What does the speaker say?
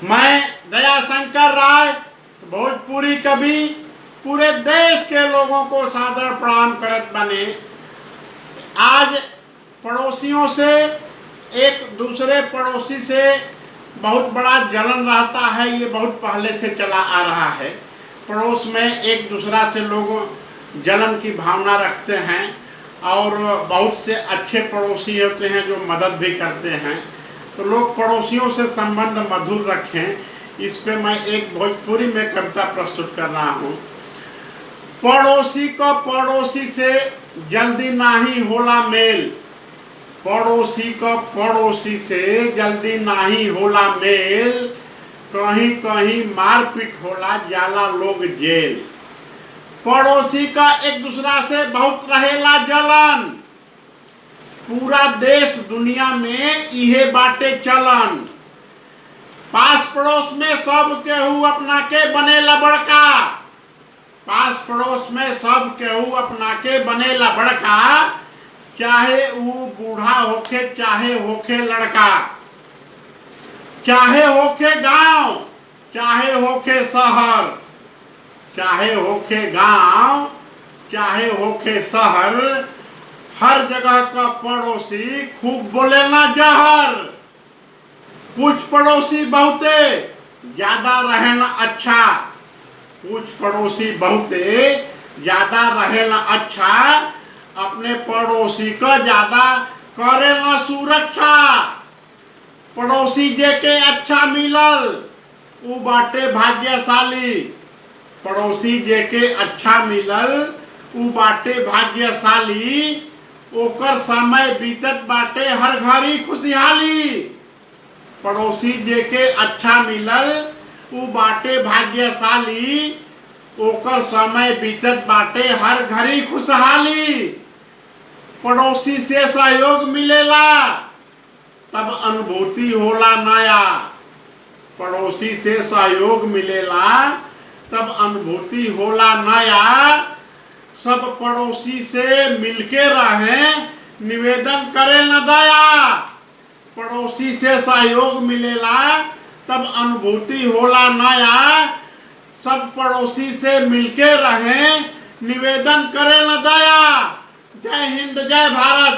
मैं दयाशंकर राय भोजपुरी कवि पूरे देश के लोगों को सादर प्रणाम करत बने। आज पड़ोसियों से एक दूसरे पड़ोसी से बहुत बड़ा जलन रहता है। ये बहुत पहले से चला आ रहा है। पड़ोस में एक दूसरा से लोग जलन की भावना रखते हैं और बहुत से अच्छे पड़ोसी होते हैं जो मदद भी करते हैं। तो लोग पड़ोसियों से संबंध मधुर रखें, इस पे मैं एक भोजपुरी में कविता प्रस्तुत कर रहा हूँ। पड़ोसी को पड़ोसी से जल्दी नाही होला मेल, पड़ोसी को पड़ोसी से जल्दी नाही होला मेल, कहीं कहीं मारपीट होला जाला लोग जेल। पड़ोसी का एक दूसरा से बहुत रहेला जलन, पूरा देश दुनिया में इहे बाटे चलन। पास पड़ोस में सब केहू अपना के बनेला बड़का, पास पड़ोस में सब केहू अपना के बनेला बड़का, चाहे वो बूढ़ा होके चाहे होके लड़का, चाहे होके गांव चाहे होके शहर, चाहे होके गांव चाहे होके शहर, हर जगह का पड़ोसी खूब बोलेला जहर। कुछ पड़ोसी बहुते ज्यादा रहेला अच्छा, कुछ पड़ोसी बहुते ज्यादा रहेला अच्छा, अपने पड़ोसी का ज्यादा करेला सुरक्षा। पड़ोसी जेके अच्छा मिलल उ बाटे भाग्यशाली, पड़ोसी जेके अच्छा मिलल उ बाटे भाग्यशाली, ओकर समय बीतत बाटे हर घड़ी खुशहाली। पड़ोसी जेके अच्छा मिलल उ बाटे भाग्यशाली, ओकर समय बीतत बाटे हर घड़ी खुशहाली। पड़ोसी से सहयोग मिलेला तब अनुभूति होला नया, पड़ोसी से सहयोग मिलेला तब अनुभूति होला नया। सब पड़ोसी से मिलके रहें निवेदन करे न दया, पड़ोसी से सहयोग मिलेला तब अनुभूति होला नया। सब पड़ोसी से मिलके रहें निवेदन करे न दया। जय हिंद जय भारत।